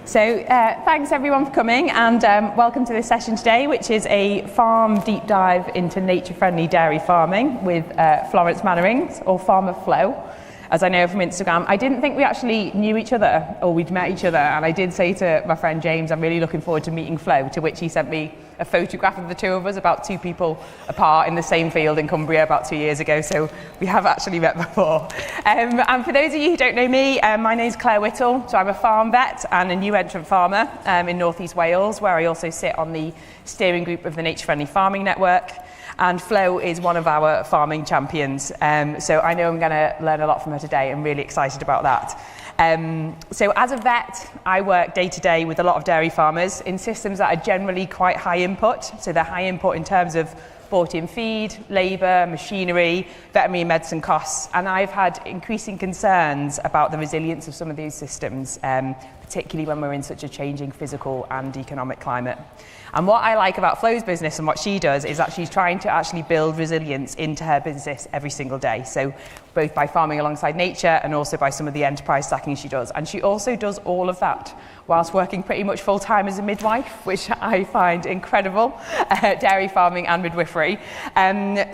So thanks everyone for coming, and welcome to this session today, which is a farm deep dive into nature-friendly dairy farming with Florence Mannerings, or Farmer Flo, as I know from Instagram. I didn't think we actually knew each other, or we'd met each other, and I did say to my friend James, I'm really looking forward to meeting Flo, to which he sent me a photograph of the two of us, about 2 people apart in the same field in Cumbria about 2 years ago, so we have actually met before. And for those of you who don't know me, my name's Whittle, so I'm a farm vet and a new entrant farmer in North East Wales, where I also sit on the steering group of the Nature Friendly Farming Network. And Flo is one of our farming champions, so I know I'm going to learn a lot from her today. I'm really excited about that. So as a vet, I work day to day with a lot of dairy farmers in systems that are generally quite high input. So they're high input in terms of bought in feed, labour, machinery, veterinary and medicine costs. And I've had increasing concerns about the resilience of some of these systems, particularly when we're in such a changing physical and economic climate. And what I like about Flo's business and what she does is that she's trying to actually build resilience into her business every single day. So both by farming alongside nature and also by some of the enterprise stacking she does. And she also does all of that whilst working pretty much full time as a midwife, which I find incredible, dairy farming and midwifery.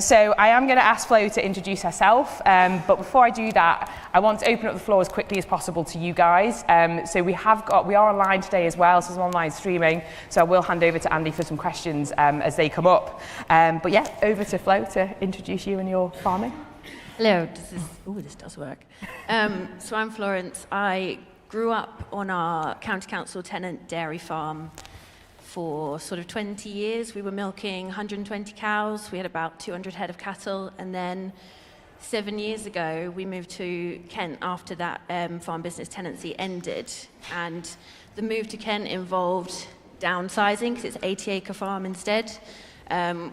So I am going to ask Flo to introduce herself. But before I do that, I want to open up the floor as quickly as possible to you guys. So we are online today as well, so it's online streaming. So I will hand over to Andy for some questions as they come up. But yeah, over to Flo to introduce you and your farming. Hello, this does work. So I'm Florence. I grew up on our county council tenant dairy farm for sort of 20 years. We were milking 120 cows. We had about 200 head of cattle. And then 7 years ago, we moved to Kent after that farm business tenancy ended. And the move to Kent involved downsizing, because it's an 80-acre farm instead.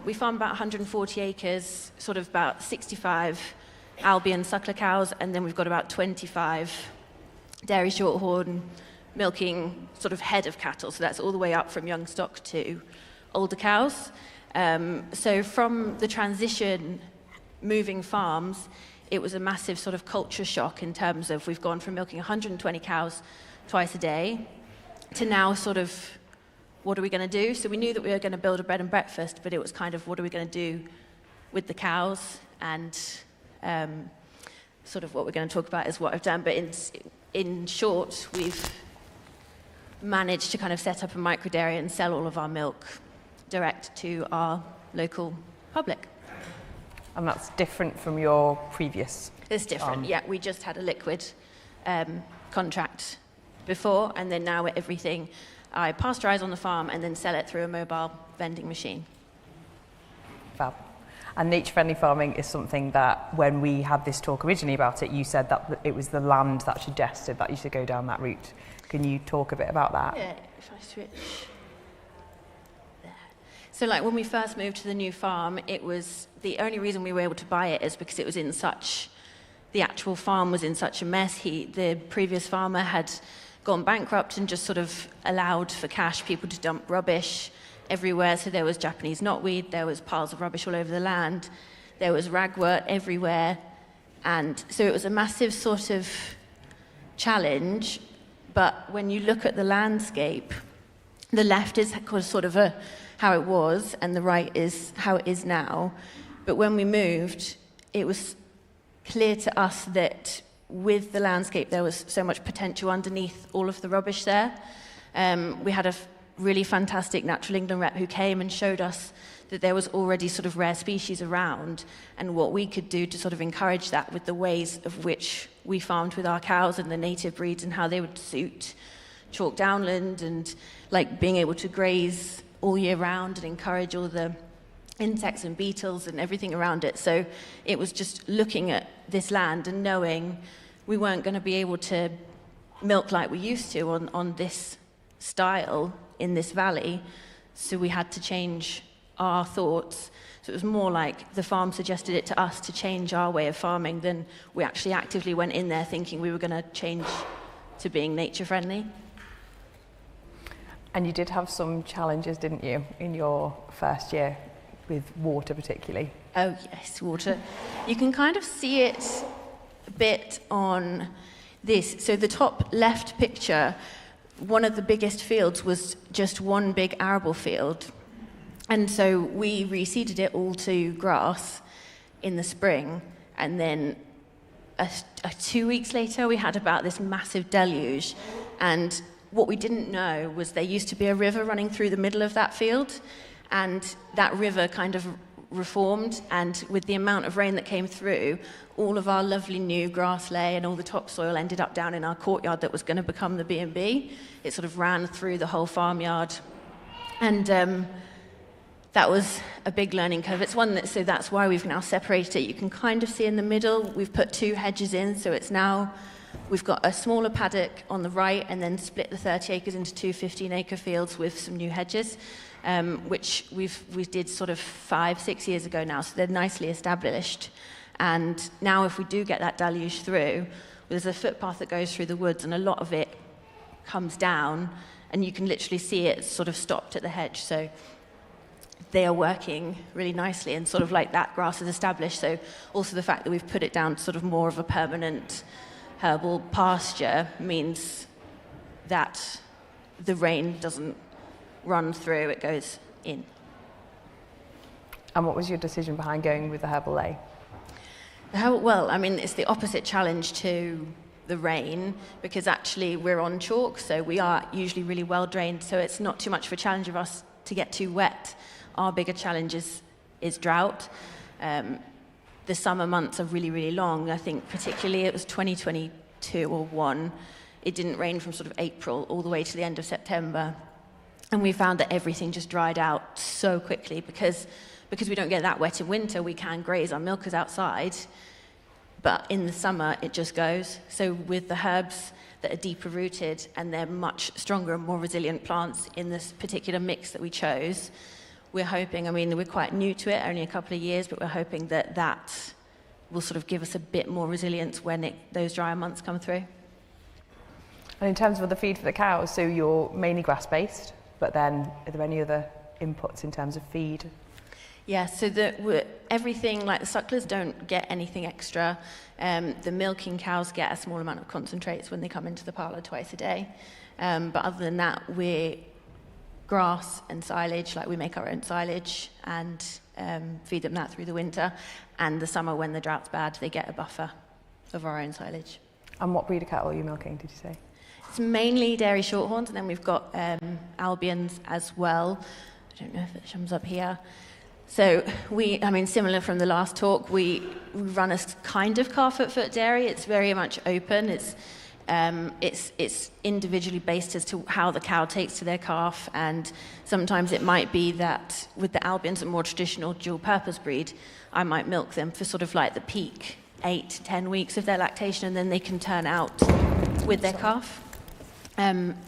We farm about 140 acres, sort of about 65 Albion suckler cows, and then we've got about 25 dairy shorthorn milking sort of head of cattle. So that's all the way up from young stock to older cows. So from the transition, moving farms, it was a massive sort of culture shock in terms of we've gone from milking 120 cows twice a day to now sort of, what are we going to do? So we knew that we were going to build a bed and breakfast, but it was kind of, what are we going to do with the cows? And sort of what we're going to talk about is what I've done. But in short, we've managed to kind of set up a micro dairy and sell all of our milk direct to our local public. And that's different from your previous? It's different, yeah. We just had a liquid contract before, and then now everything I pasteurize on the farm and then sell it through a mobile vending machine. Fab. And nature-friendly farming is something that, when we had this talk originally about it, you said that it was the land that suggested that you should go down that route. Can you talk a bit about that? Yeah, if I switch there. So like when we first moved to the new farm, it was, the only reason we were able to buy it is because it was in such, the actual farm was in such a mess. The previous farmer had gone bankrupt and just sort of allowed for cash people to dump rubbish everywhere. So there was Japanese knotweed, there was piles of rubbish all over the land, there was ragwort everywhere. And so it was a massive sort of challenge. But when you look at the landscape, the left is sort of how it was, and the right is how it is now. But when we moved, it was clear to us that with the landscape, there was so much potential underneath all of the rubbish there. We had a really fantastic Natural England rep who came and showed us that there was already sort of rare species around, and what we could do to sort of encourage that with the ways of which we farmed with our cows and the native breeds and how they would suit chalk downland, and like being able to graze all year round and encourage all the insects and beetles and everything around it. So it was just looking at this land and knowing we weren't going to be able to milk like we used to on this style in this valley, so we had to change our thoughts. So it was more like the farm suggested it to us to change our way of farming than we actually actively went in there thinking we were going to change to being nature friendly. And you did have some challenges, didn't you, in your first year with water particularly? Oh yes, water. You can kind of see it a bit on this. So the top left picture, one of the biggest fields was just one big arable field. And so we reseeded it all to grass in the spring, and then 2 weeks later we had about this massive deluge. And what we didn't know was there used to be a river running through the middle of that field, and that river kind of reformed, and with the amount of rain that came through, all of our lovely new grass lay and all the topsoil ended up down in our courtyard that was going to become the B&B. It sort of ran through the whole farmyard, and that was a big learning curve. It's one that, so that's why we've now separated it. You can kind of see in the middle, we've put 2 hedges in, so it's now, we've got a smaller paddock on the right and then split the 30 acres into 2 15-acre fields with some new hedges, which we did sort of 5-6 years ago now, so they're nicely established. And now if we do get that deluge through, there's a footpath that goes through the woods, and a lot of it comes down, and you can literally see it sort of stopped at the hedge. So they are working really nicely, and sort of like that grass is established. So also the fact that we've put it down to sort of more of a permanent herbal pasture means that the rain doesn't run through, it goes in. And what was your decision behind going with the herbal ley? Well, I mean, it's the opposite challenge to the rain, because actually we're on chalk, so we are usually really well drained, so it's not too much of a challenge of us to get too wet. Our bigger challenge is drought. The summer months are really, really long. I think particularly it was 2022 or 1. It didn't rain from sort of April all the way to the end of September. And we found that everything just dried out so quickly because we don't get that wet in winter. We can graze our milkers outside, but in the summer it just goes. So with the herbs that are deeper rooted and they're much stronger and more resilient plants in this particular mix that we chose, we're hoping, I mean, we're quite new to it, only a couple of years, but we're hoping that that will sort of give us a bit more resilience when those drier months come through. And in terms of the feed for the cows, so you're mainly grass-based, but then are there any other inputs in terms of feed? Yeah, so everything, like the sucklers don't get anything extra. The milking cows get a small amount of concentrates when they come into the parlour twice a day. But other than that, we're grass and silage, like we make our own silage and feed them that through the winter. And the summer, when the drought's bad, they get a buffer of our own silage. And what breed of cattle are you milking, did you say? It's mainly dairy shorthorns, and then we've got Albions as well. I don't know if it comes up here. So similar from the last talk, we run a kind of calf-at-foot dairy. It's very much open. It's individually based as to how the cow takes to their calf, and sometimes it might be that with the Albions, a more traditional dual-purpose breed, I might milk them for sort of like the peak 8 to 10 weeks of their lactation, and then they can turn out with their calf.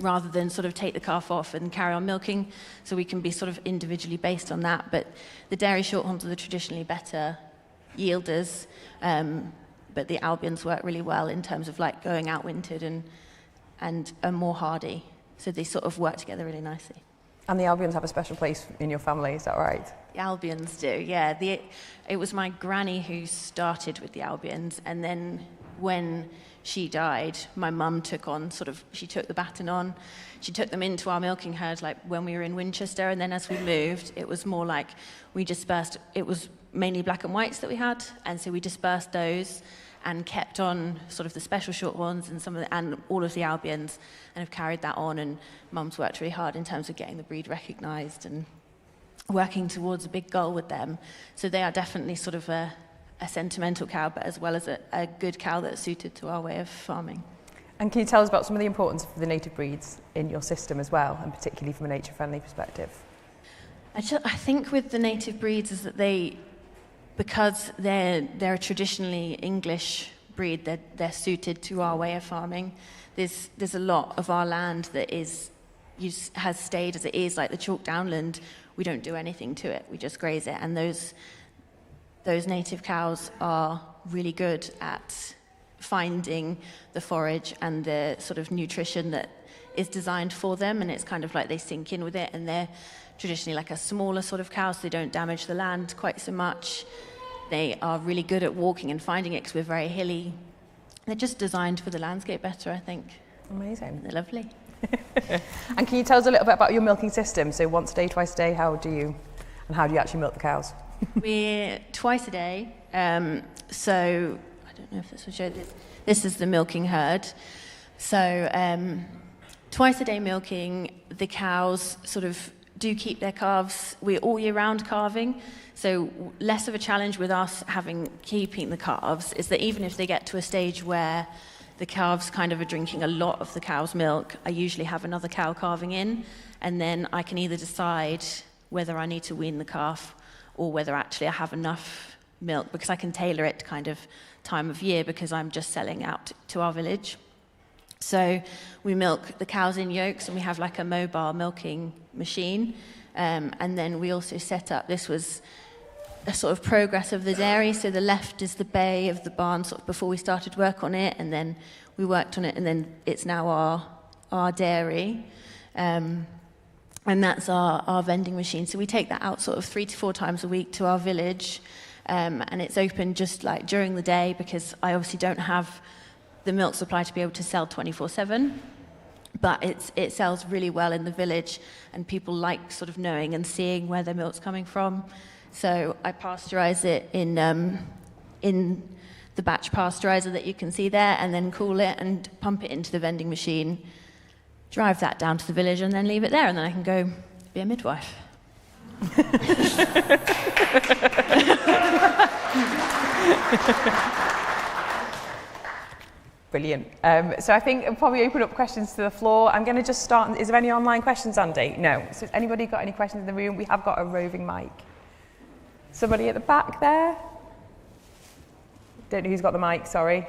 Rather than sort of take the calf off and carry on milking, so we can be sort of individually based on that. But the dairy shorthorns are the traditionally better yielders, but the Albions work really well in terms of like going out wintered and are more hardy, so they sort of work together really nicely. And the Albions have a special place in your family, is that right? The Albions do, yeah. It was my granny who started with the Albions, and then when she died, my mum she took the baton on. She took them into our milking herd like when we were in Winchester, and then as we moved, it was more like we dispersed. It was mainly black and whites that we had, and so we dispersed those and kept on sort of the special shorthorns and all of the Albions, and have carried that on. And mum's worked really hard in terms of getting the breed recognised and working towards a big goal with them. So they are definitely sort of a sentimental cow, but as well as a good cow that's suited to our way of farming. And can you tell us about some of the importance of the native breeds in your system as well, and particularly from a nature-friendly perspective? I think with the native breeds is that because they're a traditionally English breed, they're suited to our way of farming. There's a lot of our land that has stayed as it is, like the chalk downland. We don't do anything to it, we just graze it, and those native cows are really good at finding the forage and the sort of nutrition that is designed for them, and it's kind of like they sink in with it, and they're traditionally like a smaller sort of cow, so they don't damage the land quite so much. They are really good at walking and finding it because we're very hilly. They're just designed for the landscape better, I think. Amazing. They're lovely. And can you tell us a little bit about your milking system? So once a day, twice a day, how do you actually milk the cows? We're twice a day. So I don't know if this will show this. This is the milking herd. So twice a day milking. The cows sort of do keep their calves. We're all year round calving. So less of a challenge with us keeping the calves is that even if they get to a stage where the calves kind of are drinking a lot of the cow's milk, I usually have another cow calving in, and then I can either decide whether I need to wean the calf or whether actually I have enough milk, because I can tailor it to kind of time of year because I'm just selling out to our village. So we milk the cows in yokes, and we have like a mobile milking machine. And then we also set up, this was a sort of progress of the dairy. So the left is the bay of the barn sort of before we started work on it, and then we worked on it, and then it's now our dairy. And that's our vending machine. So we take that out sort of 3 to 4 times a week to our village. And it's open just like during the day because I obviously don't have the milk supply to be able to sell 24/7. But it sells really well in the village, and people like sort of knowing and seeing where their milk's coming from. So I pasteurize it in the batch pasteurizer that you can see there, and then cool it and pump it into the vending machine, drive that down to the village, and then leave it there, and then I can go be a midwife. Brilliant. So I think I'll probably open up questions to the floor. I'm going to just start. Is there any online questions, Andy? No. So has anybody got any questions in the room? We have got a roving mic. Somebody at the back there? Don't know who's got the mic, sorry.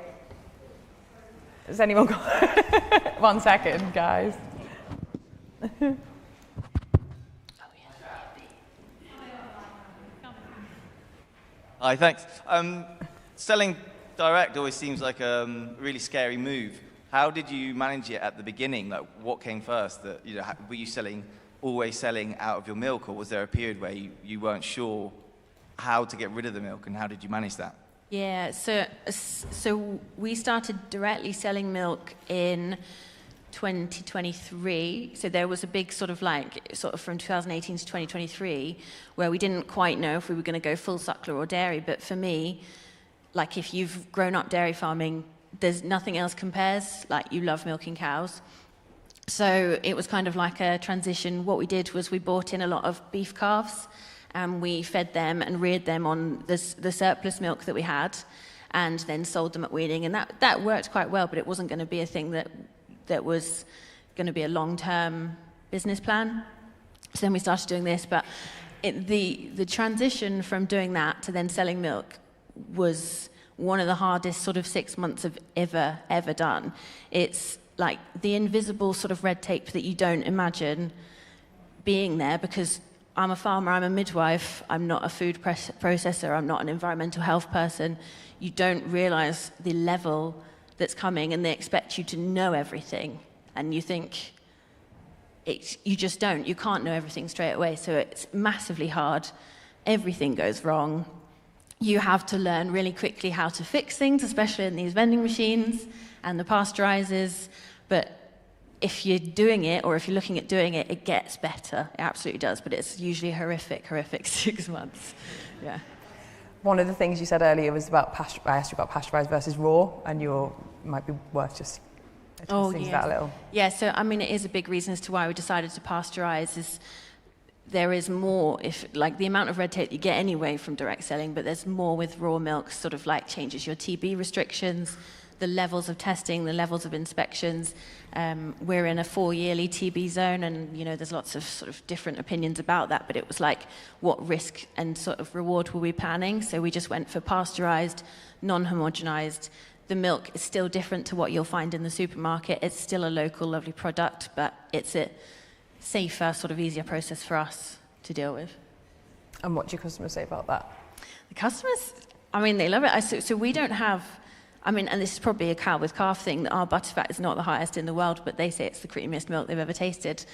Has anyone got... 1 second, guys. Hi, thanks. Selling direct always seems like a really scary move. How did you manage it at the beginning? Like, what came first? Were you always selling out of your milk, or was there a period where you weren't sure how to get rid of the milk, and how did you manage that? Yeah, so we started directly selling milk in 2023. So there was a big sort of from 2018 to 2023 where we didn't quite know if we were going to go full suckler or dairy. But for me, like, if you've grown up dairy farming, there's nothing else compares. Like, you love milking cows. So it was kind of like a transition. What we did was we bought in a lot of beef calves, and we fed them and reared them on the surplus milk that we had, and then sold them at weaning. And that worked quite well, but it wasn't going to be a thing that was going to be a long-term business plan. So then we started doing this, but the transition from doing that to then selling milk was one of the hardest sort of 6 months I've ever done. It's like the invisible sort of red tape that you don't imagine being there, because I'm a farmer, I'm a midwife, I'm not a food processor, I'm not an environmental health person. You don't realize the level that's coming, and they expect you to know everything, and you think you just don't. You can't know everything straight away, so it's massively hard. Everything goes wrong. You have to learn really quickly how to fix things, especially in these vending machines and the pasteurizers. But if you're doing it, or if you're looking at doing it, it gets better. It absolutely does, but it's usually horrific 6 months. Yeah. One of the things you said earlier was about I asked you about pasteurized versus raw, and might be worth just thinking that a little. Yeah, so I mean, it is a big reason as to why we decided to pasteurize. Is there is more, if like the amount of red tape you get anyway from direct selling, but there's more with raw milk. Sort of like changes your TB restrictions, the levels of testing, the levels of inspections. We're in a 4-yearly TB zone, and there's lots of sort of different opinions about that, but it was like, what risk and sort of reward were we planning? So we just went for pasteurized, non-homogenized. The milk is still different to what you'll find in the supermarket. It's still a local, lovely product, but it's a safer, sort of easier process for us to deal with. And what do your customers say about that? The customers, I mean, they love it. So we don't have, and this is probably a cow with calf thing, that our butterfat is not the highest in the world, but they say it's the creamiest milk they've ever tasted.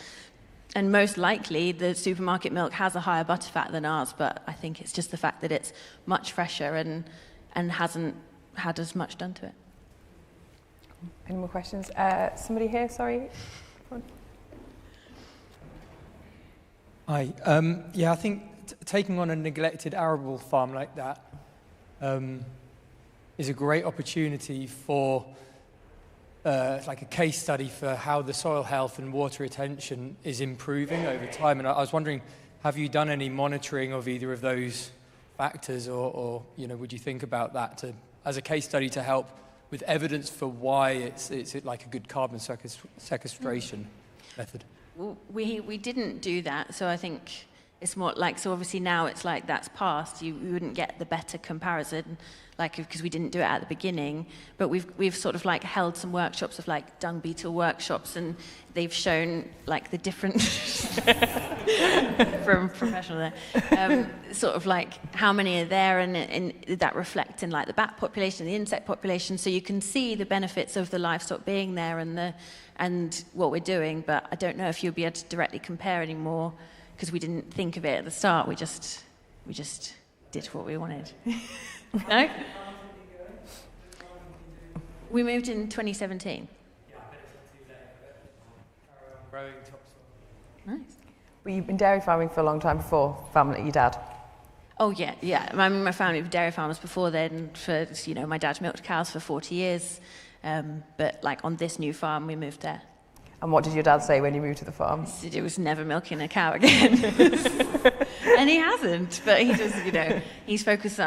And most likely, the supermarket milk has a higher butterfat than ours, but I think it's just the fact that it's much fresher and hasn't had as much done to it. Any more questions? Somebody here, sorry? Hi. Yeah, I think taking on a neglected arable farm like that is a great opportunity for like a case study for how the soil health and water retention is improving over time. And I was wondering, have you done any monitoring of either of those factors, or would you think about that as a case study to help with evidence for why it's like a good carbon sequestration method? We didn't do that, so I think it's more like, so obviously now it's like that's passed, you wouldn't get the better comparison, like, because we didn't do it at the beginning, but we've sort of like held some workshops of like dung beetle workshops, and they've shown like the different from professional there, sort of like how many are there, and that reflect in like the bat population, the insect population, so you can see the benefits of the livestock being there and what we're doing, but I don't know if you'll be able to directly compare anymore, because we didn't think of it at the start. We just did what we wanted. No? We moved in 2017. Nice. Well, you've been dairy farming for a long time before family, your dad? Oh yeah. I mean, my family were dairy farmers before then. For my dad milked cows for 40 years, but like on this new farm, we moved there. And what did your dad say when you moved to the farm? He said it was never milking a cow again. And he hasn't, but he just, he's focused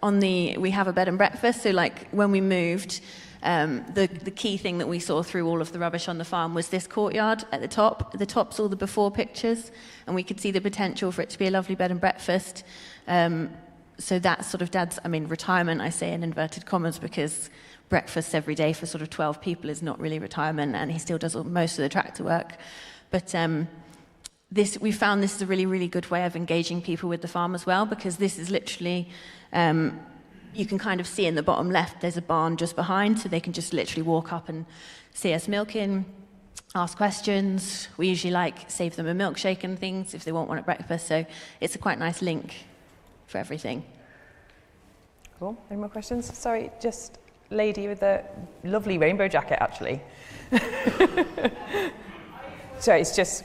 on we have a bed and breakfast, so like when we moved, the key thing that we saw through all of the rubbish on the farm was this courtyard at the top. The top's all the before pictures, and we could see the potential for it to be a lovely bed and breakfast. So that's sort of Dad's, retirement, I say in inverted commas, because breakfast every day for sort of 12 people is not really retirement, and he still does most of the tractor work. But we found this is a really, really good way of engaging people with the farm as well, because this is literally, you can kind of see in the bottom left, there's a barn just behind, so they can just literally walk up and see us milking, ask questions. We usually save them a milkshake and things if they want one at breakfast, so it's a quite nice link for everything. Cool. Any more questions? Sorry, just lady with the lovely rainbow jacket, actually. So it's just,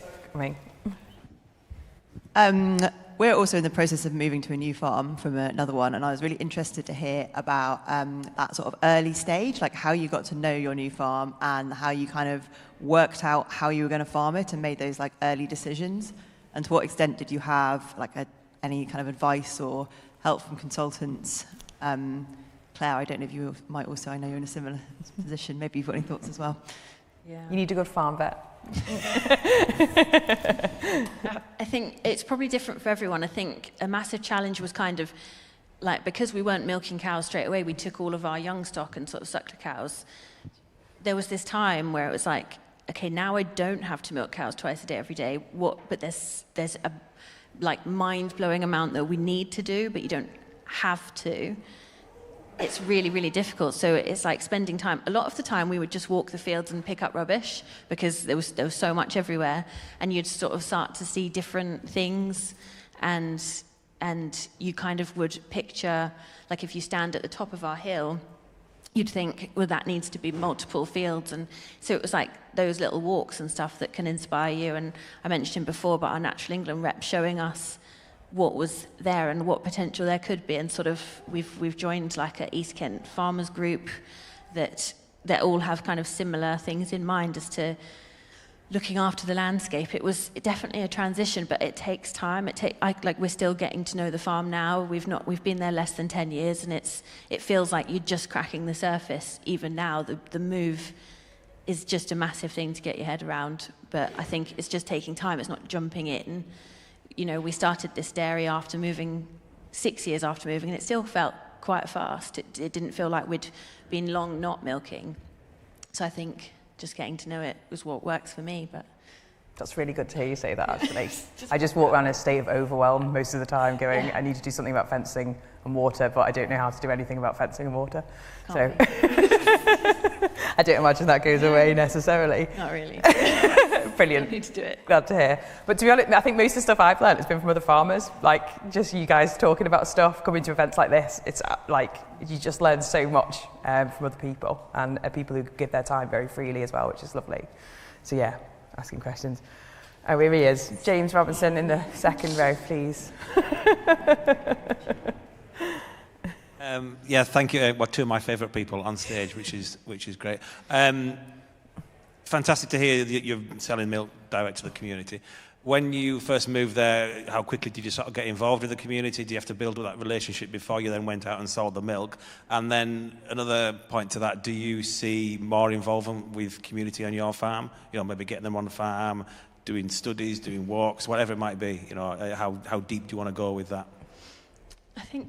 we're also in the process of moving to a new farm from another one, and I was really interested to hear about that sort of early stage, like how you got to know your new farm and how you kind of worked out how you were going to farm it and made those like early decisions, and to what extent did you have like any kind of advice or help from consultants? Claire, I don't know if you might also, I know you're in a similar position, maybe you've got any thoughts as well. Yeah. You need a good farm vet. I think it's probably different for everyone. I think a massive challenge was kind of like, because we weren't milking cows straight away, we took all of our young stock and sort of suckler cows. There was this time where it was like, okay, now I don't have to milk cows twice a day every day. But there's a like mind-blowing amount that we need to do, but you don't have to. It's really, really difficult. So it's like spending time. A lot of the time we would just walk the fields and pick up rubbish because there was so much everywhere, and you'd sort of start to see different things, and you kind of would picture, like if you stand at the top of our hill, you'd think, well, that needs to be multiple fields. And so it was like those little walks and stuff that can inspire you. And I mentioned before about our Natural England rep showing us what was there and what potential there could be, and sort of we've joined like a East Kent farmers group that all have kind of similar things in mind as to looking after the landscape. It was definitely a transition, but it takes time. We're still getting to know the farm now. We've been there less than 10 years, and it feels like you're just cracking the surface even now. The move is just a massive thing to get your head around, but I think it's just taking time. It's not jumping in. We started this dairy after moving, 6 years after moving, and it still felt quite fast. It didn't feel like we'd been long not milking. So I think just getting to know it was what works for me. But that's really good to hear you say that, actually. I just walk around in a state of overwhelm most of the time going, yeah. I need to do something about fencing and water, but I don't know how to do anything about fencing and water. So I don't imagine that goes away necessarily. Not really. Brilliant. You need to do it. Glad to hear. But to be honest, I think most of the stuff I've learned has been from other farmers. Like, just you guys talking about stuff, coming to events like this, it's like you just learn so much from other people, and people who give their time very freely as well, which is lovely. So yeah, asking questions. Oh, here he is. James Robinson in the second row, please. Yeah, thank you. Well, two of my favourite people on stage, which is great. Fantastic to hear that you're selling milk direct to the community. When you first moved there, how quickly did you sort of get involved in the community? Do you have to build that relationship before you then went out and sold the milk? And then another point to that, do you see more involvement with community on your farm? You know, maybe getting them on the farm, doing studies, doing walks, whatever it might be. You know, how deep do you want to go with that? I think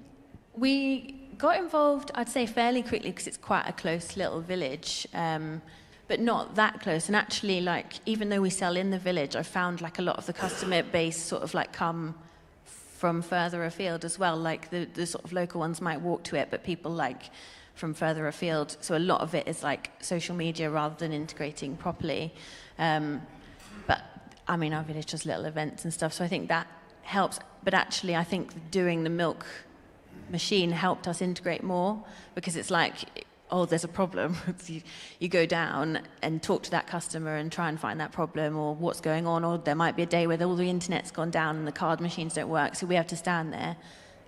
we got involved, I'd say, fairly quickly because it's quite a close little village. But not that close. And actually, like, even though we sell in the village, I found like a lot of the customer base sort of like come from further afield as well. Like the sort of local ones might walk to it, but people like from further afield. So a lot of it is like social media rather than integrating properly. But I mean, our village does little events and stuff, so I think that helps. But actually, I think doing the milk machine helped us integrate more, because it's like, oh, there's a problem. You go down and talk to that customer and try and find that problem, or what's going on, or there might be a day where all the internet's gone down and the card machines don't work, so we have to stand there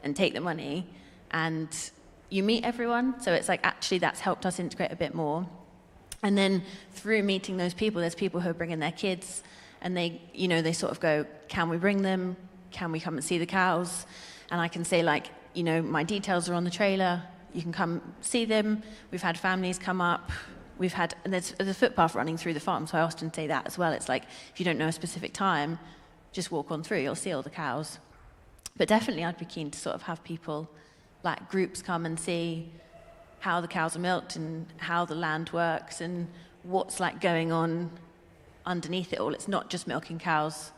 and take the money, and you meet everyone. So it's like, actually that's helped us integrate a bit more. And then through meeting those people, there's people who are bringing their kids, and they, you know, they sort of go, can we bring them? Can we come and see the cows? And I can say, like, you know, my details are on the trailer. You can come see them. We've had families come up. And there's a footpath running through the farm, so I often say that as well. It's like, if you don't know a specific time, just walk on through, you'll see all the cows. But definitely I'd be keen to sort of have people, like groups, come and see how the cows are milked and how the land works and what's like going on underneath it all. It's not just milking cows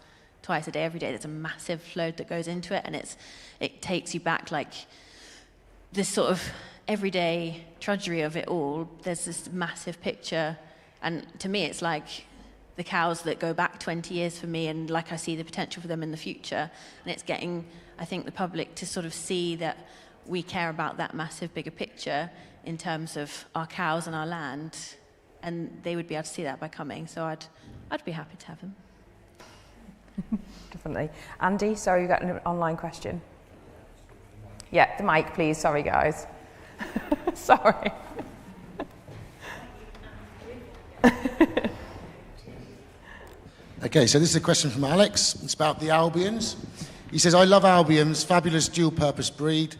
twice a day, every day. There's a massive load that goes into it, and it takes you back, like, this sort of everyday drudgery of it all. There's this massive picture, and to me it's like the cows that go back 20 years for me, and like I see the potential for them in the future. And it's getting, I think, the public to sort of see that we care about that massive bigger picture in terms of our cows and our land, and they would be able to see that by coming. So I'd be happy to have them. Definitely. Andy, sorry, you got an online question. Yeah, the mic, please. Sorry, guys. Sorry. Okay, so this is a question from Alex. It's about the Albions. He says, I love Albions, fabulous dual-purpose breed.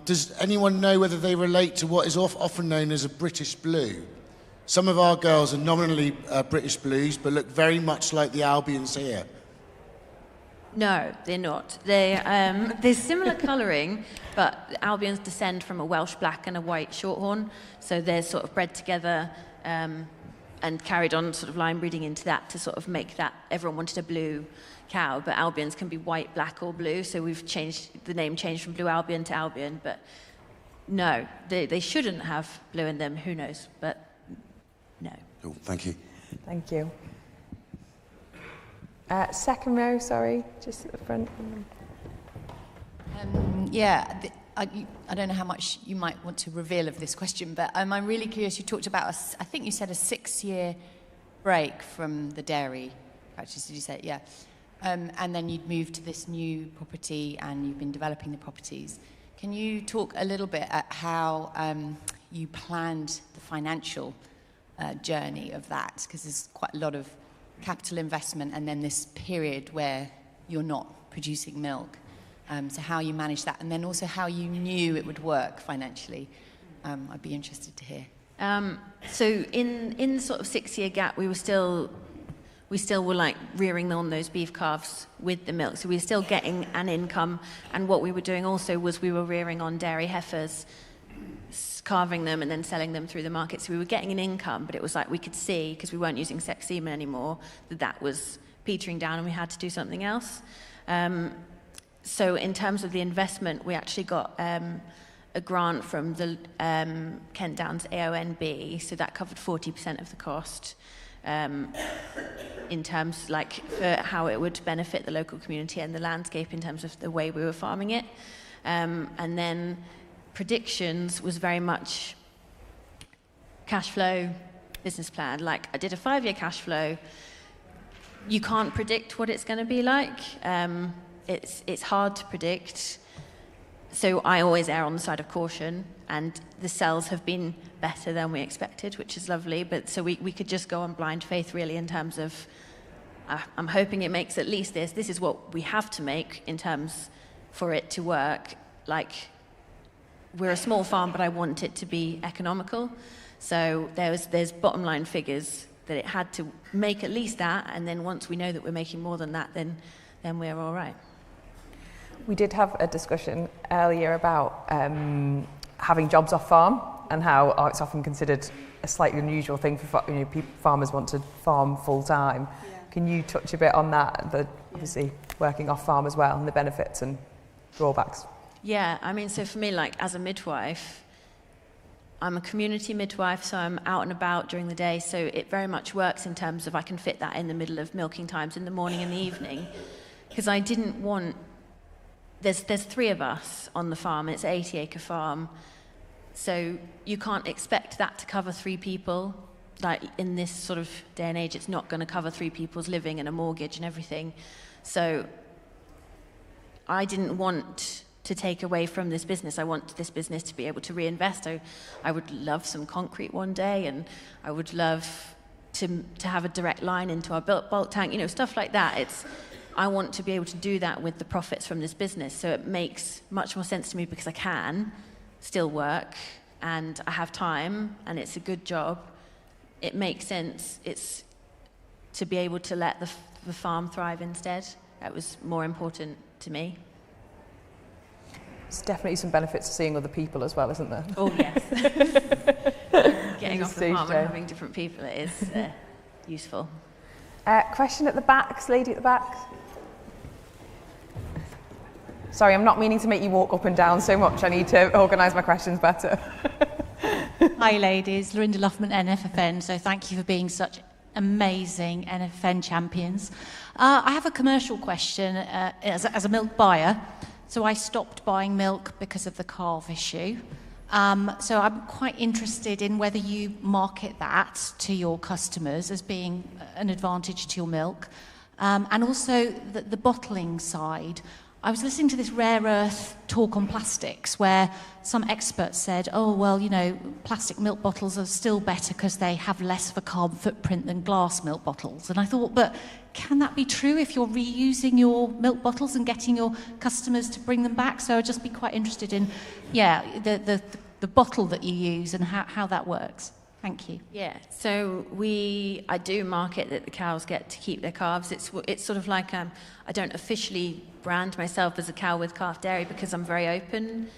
Does anyone know whether they relate to what is often known as a British Blue? Some of our girls are nominally British Blues, but look very much like the Albions here. No, they're not. There's similar colouring, but Albions descend from a Welsh black and a white shorthorn, so they're sort of bred together and carried on sort of line breeding into that to sort of make that, everyone wanted a blue cow, but Albions can be white, black or blue, so we've changed, the name changed from Blue Albion to Albion, but no, they shouldn't have blue in them, who knows, but no. Cool, thank you. Thank you. Second row, sorry, just at the front. I don't know how much you might want to reveal of this question, but I'm really curious. You talked about, I think you said a 6-year break from the dairy practice, did you say? Yeah. And then you'd moved to this new property and you've been developing the properties. Can you talk a little bit at how you planned the financial journey of that? Because there's quite a lot of capital investment and then this period where you're not producing milk. So how you managed that, and then also how you knew it would work financially. I'd be interested to hear. So in the sort of 6-year gap, we still were like rearing on those beef calves with the milk. So we were still getting an income, and what we were doing also was we were rearing on dairy heifers, carving them and then selling them through the market. So we were getting an income, but it was like we could see, because we weren't using sex semen anymore, that was petering down and we had to do something else. So in terms of the investment, we actually got a grant from the Kent Downs AONB, so that covered 40% of the cost in terms like for how it would benefit the local community and the landscape in terms of the way we were farming it. And then predictions was very much cash flow, business plan. Like I did a 5-year cash flow, you can't predict what it's going to be like. It's hard to predict. So I always err on the side of caution, and the sales have been better than we expected, which is lovely. But so we could just go on blind faith, really, in terms of, I'm hoping it makes at least this. This is what we have to make in terms for it to work. Like, we're a small farm, but I want it to be economical. So there's bottom line figures that it had to make at least that, and then once we know that we're making more than that, then we're all right. We did have a discussion earlier about having jobs off farm and how it's often considered a slightly unusual thing for farmers want to farm full time. Yeah. Can you touch a bit on that, obviously working off farm as well, and the benefits and drawbacks? Yeah, I mean, so for me, like as a midwife, I'm a community midwife, so I'm out and about during the day, so it very much works in terms of I can fit that in the middle of milking times in the morning and the evening, because I didn't want, there's 3 of us on the farm, it's an 80-acre farm, so you can't expect that to cover 3 people. Like in this sort of day and age, it's not going to cover 3 people's living and a mortgage and everything. So I didn't want to take away from this business. I want this business to be able to reinvest. I would love some concrete one day, and I would love to have a direct line into our bulk tank, stuff like that. I want to be able to do that with the profits from this business. So it makes much more sense to me because I can still work and I have time and it's a good job. It makes sense. It's to be able to let the farm thrive instead. That was more important to me. There's definitely some benefits to seeing other people as well, isn't there? Oh, yes. Getting off the farm and having different people, it is useful. Question at the back, this lady at the back. Sorry, I'm not meaning to make you walk up and down so much. I need to organise my questions better. Hi ladies, Lorinda Luffman, NFFN, so thank you for being such amazing NFFN champions. I have a commercial question as a milk buyer. So I stopped buying milk because of the calf issue. So I'm quite interested in whether you market that to your customers as being an advantage to your milk. And also the bottling side. I was listening to this rare earth talk on plastics where some experts said, oh, well, plastic milk bottles are still better because they have less of a carbon footprint than glass milk bottles. And I thought, but can that be true if you're reusing your milk bottles and getting your customers to bring them back? So I'd just be quite interested in, the bottle that you use and how that works. Thank you. Yeah, so I do market that the cows get to keep their calves. It's sort of like I don't officially brand myself as a cow with calf dairy because I'm very open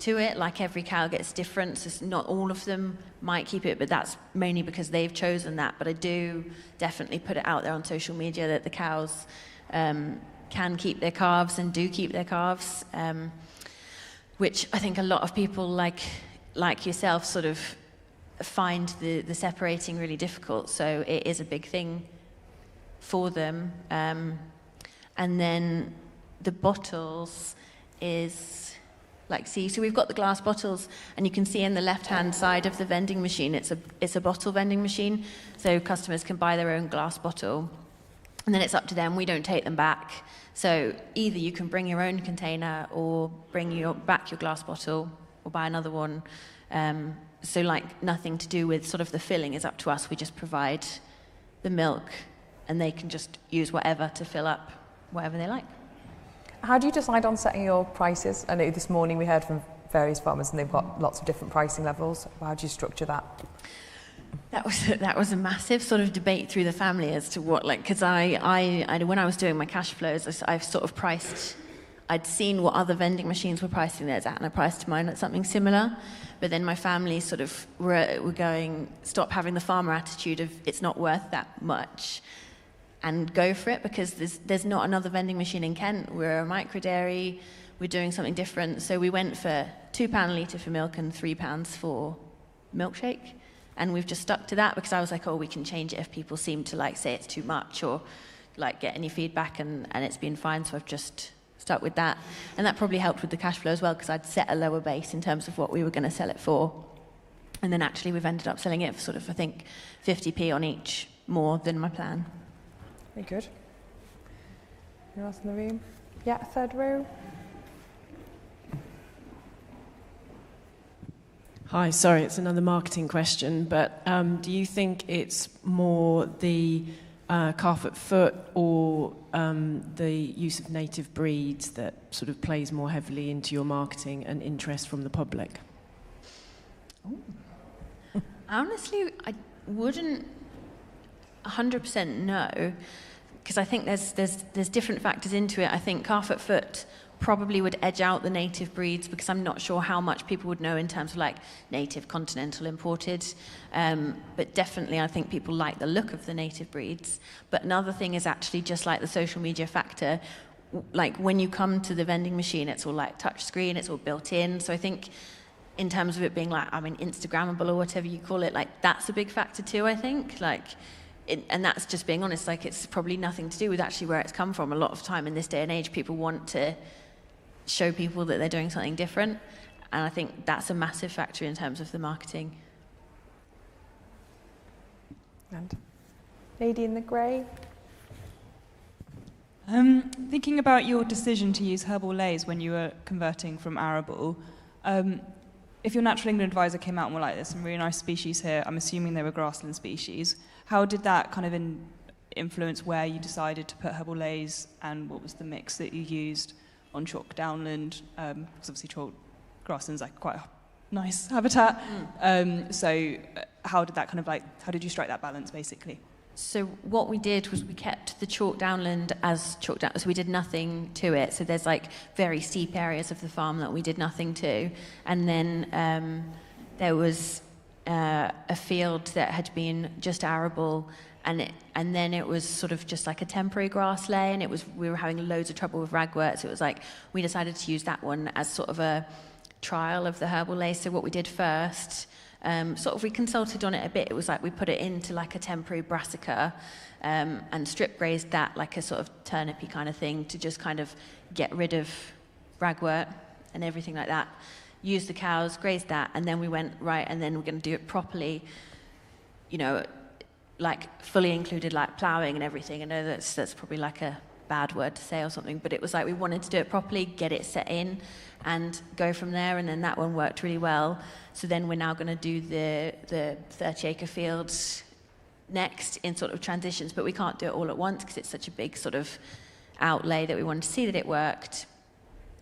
to it. Like every cow gets different, so not all of them might keep it, but that's mainly because they've chosen that. But I do definitely put it out there on social media that the cows can keep their calves and do keep their calves, which I think a lot of people like yourself sort of find the separating really difficult. So it is a big thing for them. And then the bottles is so we've got the glass bottles, and you can see in the left-hand side of the vending machine, it's a bottle vending machine, so customers can buy their own glass bottle, and then it's up to them. We don't take them back. So either you can bring your own container or bring back your glass bottle or buy another one. So nothing to do with sort of the filling is up to us. We just provide the milk and they can just use whatever to fill up whatever they like. How do you decide on setting your prices? I know this morning we heard from various farmers and they've got lots of different pricing levels. How do you structure that? That was a massive sort of debate through the family as to what, because I when I was doing my cash flows, I've sort of priced, I'd seen what other vending machines were pricing theirs at, and I priced mine at something similar. But then my family sort of were going, stop having the farmer attitude of it's not worth that much, and go for it, because there's not another vending machine in Kent. We're a micro dairy, we're doing something different. So we went for £2 a litre for milk and £3 for milkshake. And we've just stuck to that because I was like, oh, we can change it if people seem to say it's too much or get any feedback, and it's been fine. So I've just stuck with that. And that probably helped with the cash flow as well, because I'd set a lower base in terms of what we were going to sell it for. And then actually we've ended up selling it for sort of, I think, 50p on each more than my plan. Very good. Anyone else in the room? Yeah, third row. Hi, sorry, it's another marketing question, but do you think it's more the calf-at-foot or the use of native breeds that sort of plays more heavily into your marketing and interest from the public? Honestly, I wouldn't 100% know, because I think there's different factors into it. I think calf-at-foot probably would edge out the native breeds, because I'm not sure how much people would know in terms of like native, continental, imported. But definitely I think people like the look of the native breeds. But another thing is actually just like the social media factor. Like when you come to the vending machine, it's all like touch screen, it's all built in. So I think in terms of it being like, I mean, Instagrammable or whatever you call it, like that's a big factor too, I think. Like, and that's just being honest, like it's probably nothing to do with actually where it's come from. A lot of time in this day and age, people want to show people that they're doing something different, and I think that's a massive factor in terms of the marketing. And lady in the grey. Thinking about your decision to use herbal lays when you were converting from arable, if your Natural England advisor came out and were like, there's some really nice species here, I'm assuming they were grassland species, how did that kind of influence where you decided to put herbal lays, and what was the mix that you used on chalk downland? Because obviously chalk grassland's like quite a nice habitat. So how did that kind of like, how did you strike that balance basically? So what we did was we kept the chalk downland as chalk down, so we did nothing to it. So there's like very steep areas of the farm that we did nothing to. And then there was a field that had been just arable, and then it was sort of just like a temporary grass lay, and we were having loads of trouble with ragwort, so it was like we decided to use that one as sort of a trial of the herbal lay. So what we did first, sort of we consulted on it a bit, it was like we put it into like a temporary brassica and strip grazed that like a sort of turnipy kind of thing to just kind of get rid of ragwort and everything like that. Used the cows, grazed that, and then we went, right, and then we're going to do it properly, you know, like fully included like ploughing and everything. I know that's probably like a bad word to say or something, but it was like we wanted to do it properly, get it set in and go from there, and then that one worked really well. So then we're now going to do the 30-acre fields next in sort of transitions, but we can't do it all at once because it's such a big sort of outlay that we wanted to see that it worked.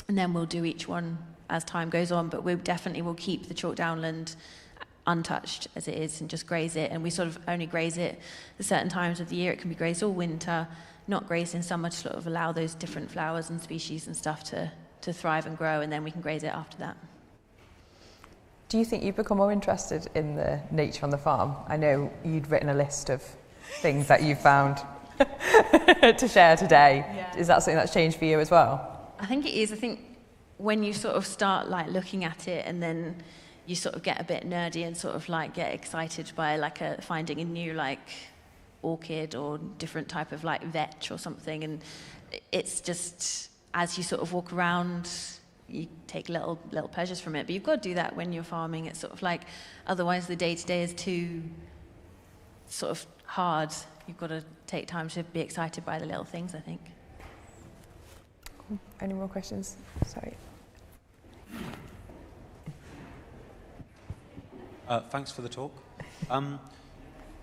And then we'll do each one as time goes on, but we definitely will keep the chalk downland untouched as it is and just graze it, and we sort of only graze it at certain times of the year. It can be grazed all winter, not grazed in summer, to sort of allow those different flowers and species and stuff to thrive and grow, and then we can graze it after that. Do you think you've become more interested in the nature on the farm? I know you'd written a list of things that you found to share today. Yeah. Is that something that's changed for you as well? I think it is. I think when you sort of start like looking at it, and then you sort of get a bit nerdy and sort of like get excited by like finding a new like orchid or different type of like vetch or something, and it's just as you sort of walk around, you take little pleasures from it. But you've got to do that when you're farming. It's sort of like, otherwise the day-to-day is too sort of hard. You've got to take time to be excited by the little things, I think. Any more questions? Sorry. Thanks for the talk.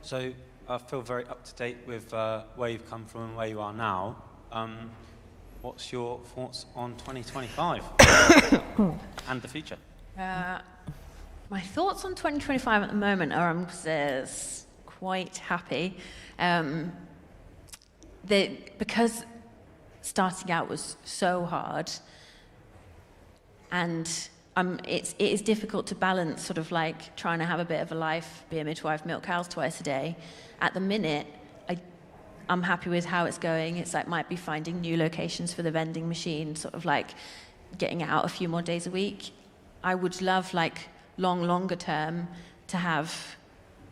So I feel very up to date with where you've come from and where you are now. What's your thoughts on 2025 and the future? My thoughts on 2025 at the moment are I'm quite happy. Because starting out was so hard, and it is difficult to balance sort of like trying to have a bit of a life, be a midwife, milk cows twice a day. At the minute, I'm happy with how it's going. It's like might be finding new locations for the vending machine, sort of like getting it out a few more days a week. I would love like longer term to have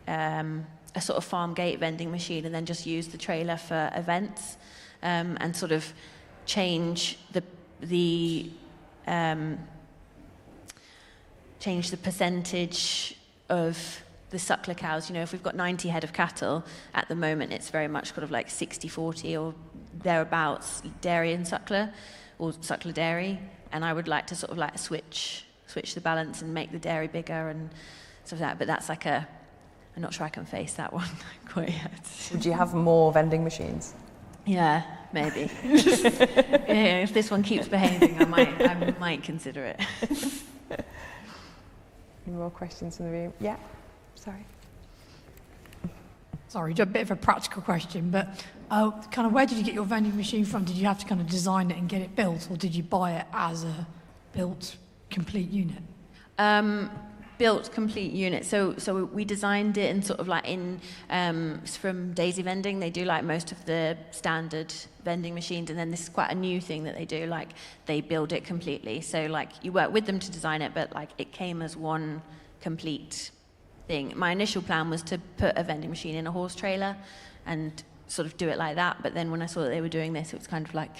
a sort of farm gate vending machine and then just use the trailer for events, and sort of change the percentage of the suckler cows. You know, if we've got 90 head of cattle, at the moment it's very much kind of like 60-40 or thereabouts, dairy and suckler, or suckler dairy. And I would like to sort of like switch the balance and make the dairy bigger and stuff like that. But that's like I'm not sure I can face that one quite yet. Would you have more vending machines? Yeah, maybe. Yeah, if this one keeps behaving, I might consider it. Any more questions in the room? Yeah, sorry. Sorry, just a bit of a practical question, but kind of where did you get your vending machine from? Did you have to kind of design it and get it built, or did you buy it as a built complete unit? Built complete unit. So we designed it and sort of like from Daisy Vending. They do like most of the standard vending machines, and then this is quite a new thing that they do. Like they build it completely. So like you work with them to design it, but like it came as one complete thing. My initial plan was to put a vending machine in a horse trailer and sort of do it like that. But then when I saw that they were doing this, it was kind of like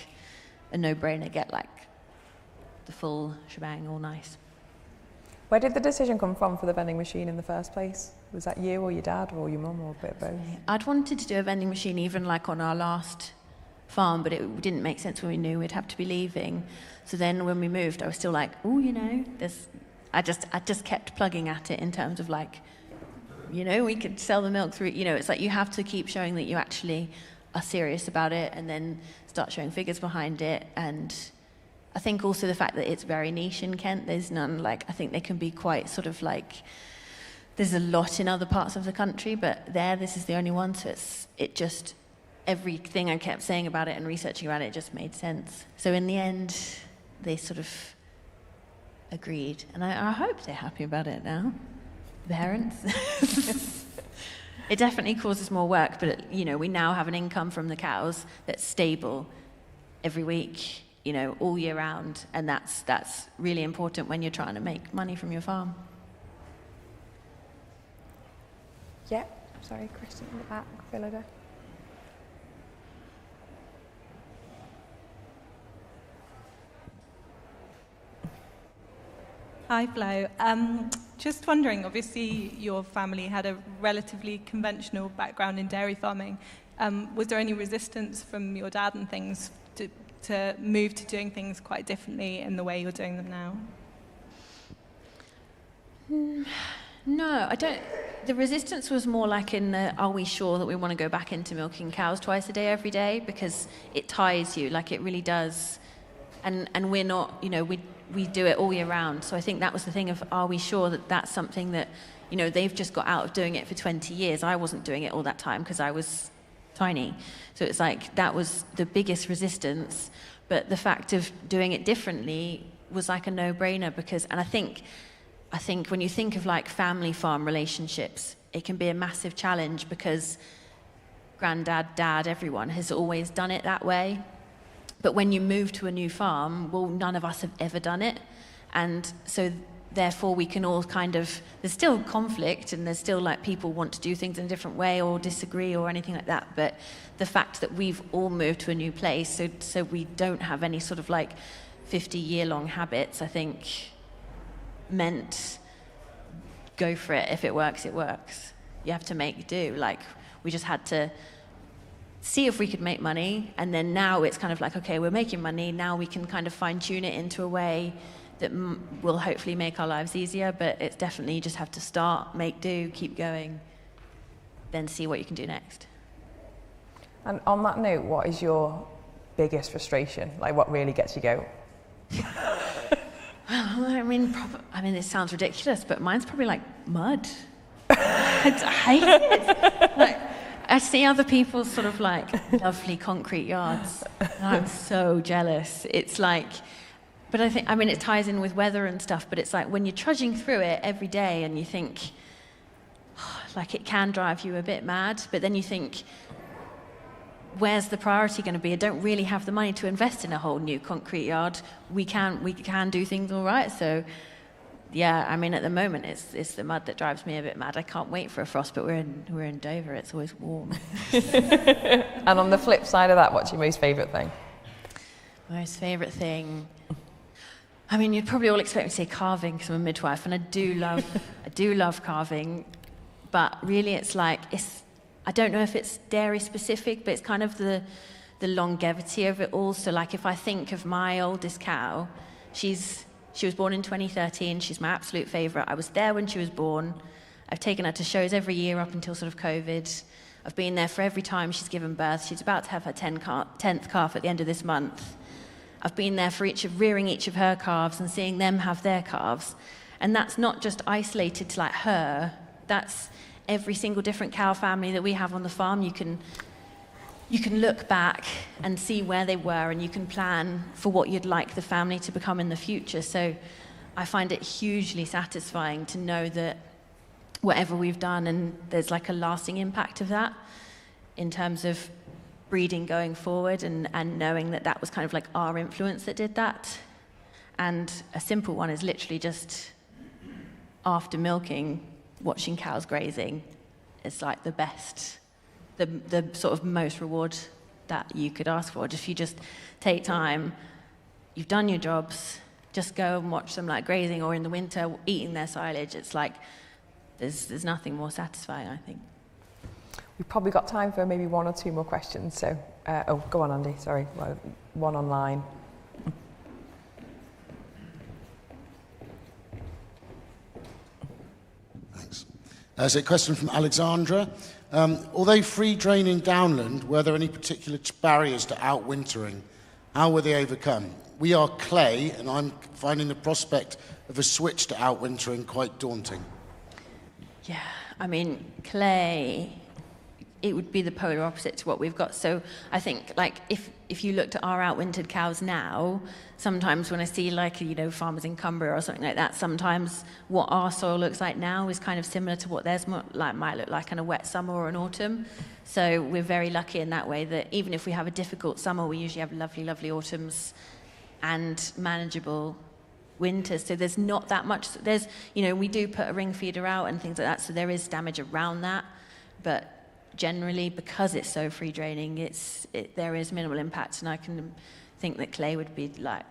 a no-brainer. Get like the full shebang, all nice. Where did the decision come from for the vending machine in the first place? Was that you or your dad or your mum or a bit of both? I'd wanted to do a vending machine even like on our last farm, but it didn't make sense when we knew we'd have to be leaving. So then when we moved, I was still like, oh, you know, I just kept plugging at it in terms of like, you know, we could sell the milk through, you know, it's like you have to keep showing that you actually are serious about it and then start showing figures behind it. And I think also the fact that it's very niche in Kent, there's none, like, I think they can be quite sort of like, there's a lot in other parts of the country, but this is the only one, so it just, everything I kept saying about it and researching about it just made sense. So in the end, they sort of agreed, and I hope they're happy about it now, the parents. It definitely causes more work, but, you know, we now have an income from the cows that's stable every week, you know, all year round, and that's really important when you're trying to make money from your farm. Yeah, sorry, question in the back, Philida. Hi, Flo. Just wondering, obviously your family had a relatively conventional background in dairy farming. Was there any resistance from your dad and things to move to doing things quite differently in the way you're doing them now? No, I don't. The resistance was more like in the, are we sure that we want to go back into milking cows twice a day every day? Because it ties you, like it really does. And we're not, you know, we do it all year round. So I think that was the thing of, are we sure that that's something that, you know, they've just got out of doing it for 20 years. I wasn't doing it all that time because I was tiny. So it's like, that was the biggest resistance. But the fact of doing it differently was like a no-brainer because, and I think when you think of like family farm relationships, it can be a massive challenge because granddad, dad, everyone has always done it that way. But when you move to a new farm, well, none of us have ever done it. And so therefore we can all kind of, there's still conflict and there's still like people want to do things in a different way or disagree or anything like that. But the fact that we've all moved to a new place, so we don't have any sort of like 50-year-long habits, I think meant go for it. If it works, it works. You have to make do. Like, we just had to see if we could make money, and then now it's kind of like, okay, we're making money, now we can kind of fine-tune it into a way that will hopefully make our lives easier, but it's definitely, you just have to start, make do, keep going, then see what you can do next. And on that note, what is your biggest frustration? Like, what really gets you go? I mean, it sounds ridiculous, but mine's probably like mud. I hate it. Like, I see other people's sort of like lovely concrete yards, and I'm so jealous. It's like, but I think, I mean, it ties in with weather and stuff, but it's like when you're trudging through it every day and you think, oh, like it can drive you a bit mad, but then you think, where's the priority going to be? I don't really have the money to invest in a whole new concrete yard. We can do things all right. So, yeah, I mean, at the moment, it's the mud that drives me a bit mad. I can't wait for a frost, but we're in Dover. It's always warm. And on the flip side of that, what's your most favourite thing? Most favourite thing. I mean, you'd probably all expect me to say carving because I'm a midwife, and I do love carving. But really it's like, I don't know if it's dairy specific, but it's kind of the longevity of it all. So like if I think of my oldest cow, she was born in 2013. She's my absolute favourite. I was there when she was born. I've taken her to shows every year up until sort of COVID. I've been there for every time she's given birth. She's about to have her 10th calf at the end of this month. I've been there for rearing each of her calves and seeing them have their calves. And that's not just isolated to like her. That's every single different cow family that we have on the farm. You can look back and see where they were, and you can plan for what you'd like the family to become in the future. So I find it hugely satisfying to know that whatever we've done, and there's like a lasting impact of that in terms of breeding going forward, and knowing that that was kind of like our influence that did that. And a simple one is literally just after milking, watching cows grazing is like the best, the sort of most reward that you could ask for. If you just take time, you've done your jobs, just go and watch them like grazing, or in the winter eating their silage. It's like there's nothing more satisfying, I think. We've probably got time for maybe one or two more questions. So, go on, Andy. Sorry, well, one online. Thanks. So a question from Alexandra. Although free draining downland, were there any particular barriers to outwintering? How were they overcome? We are clay, and I'm finding the prospect of a switch to outwintering quite daunting. Yeah, I mean, clay, it would be the polar opposite to what we've got. So I think, like, if you looked at our outwintered cows now, sometimes when I see, like, farmers in Cumbria or something like that, sometimes what our soil looks like now is kind of similar to what theirs might look like in a wet summer or an autumn. So we're very lucky in that way that even if we have a difficult summer, we usually have lovely, lovely autumns and manageable winters. So there's not that much. We do put a ring feeder out and things like that, so there is damage around that. But generally, because it's so free draining, there is minimal impact, and I can think that clay would be like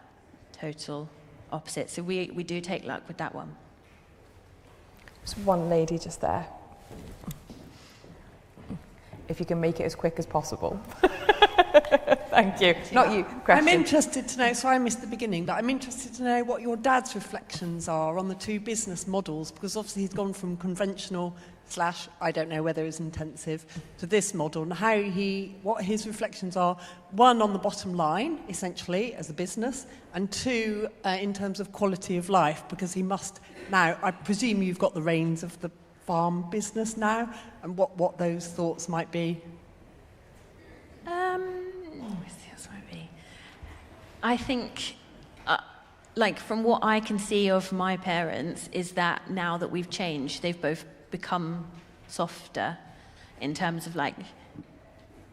total opposite. So we do take luck with that one. There's one lady just there. If you can make it as quick as possible. Thank you. Not you. Question. I'm interested to know, so I missed the beginning, but I'm interested to know what your dad's reflections are on the two business models, because obviously he's gone from conventional / I don't know whether it's intensive to this model, and what his reflections are, one, on the bottom line, essentially, as a business, and two, in terms of quality of life, because he must now, I presume you've got the reins of the farm business now, and what those thoughts might be. I think, from what I can see of my parents, is that now that we've changed, they've both become softer in terms of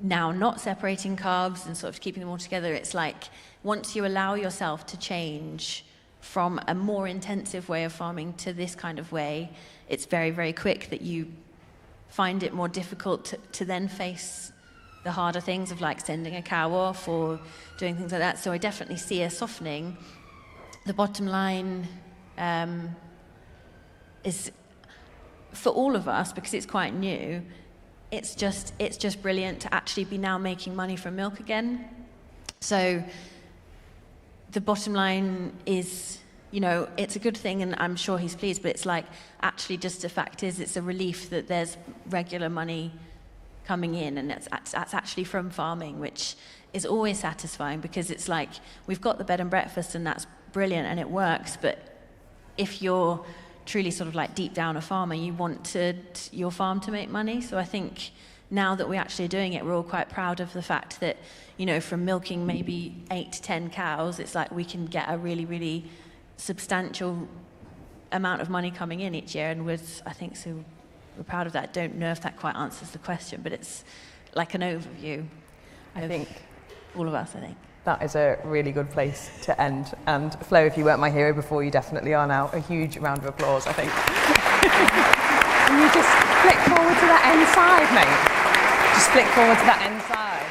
now not separating calves and sort of keeping them all together. It's like once you allow yourself to change from a more intensive way of farming to this kind of way, it's very, very quick that you find it more difficult to then face the harder things of sending a cow off or doing things like that. So I definitely see a softening. The bottom line is, for all of us, because it's quite new, it's just brilliant to actually be now making money from milk again. So the bottom line is, it's a good thing, and I'm sure he's pleased, but it's actually just the fact is it's a relief that there's regular money coming in, and that's actually from farming, which is always satisfying, because it's we've got the bed and breakfast, and that's brilliant, and it works, but if you're truly sort of deep down a farmer, you want your farm to make money. So I think now that we're actually doing it, we're all quite proud of the fact that, from milking maybe 8 to 10 cows, it's we can get a really, really substantial amount of money coming in each year, and we're proud of that. Don't know if that quite answers the question, but it's like an overview. I think all of us, I think. That is a really good place to end. And Flo, if you weren't my hero before, you definitely are now. A huge round of applause, I think. Can you just flick forward to that end side, mate? Just flick forward to that end side.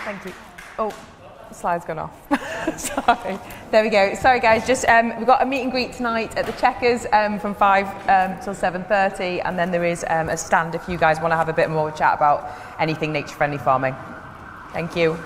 Thank you. Oh, the slide's gone off. Sorry. There we go. Sorry, guys. Just we've got a meet and greet tonight at the Checkers from 5 till 7:30, and then there is a stand if you guys want to have a bit more chat about anything nature-friendly farming. Thank you.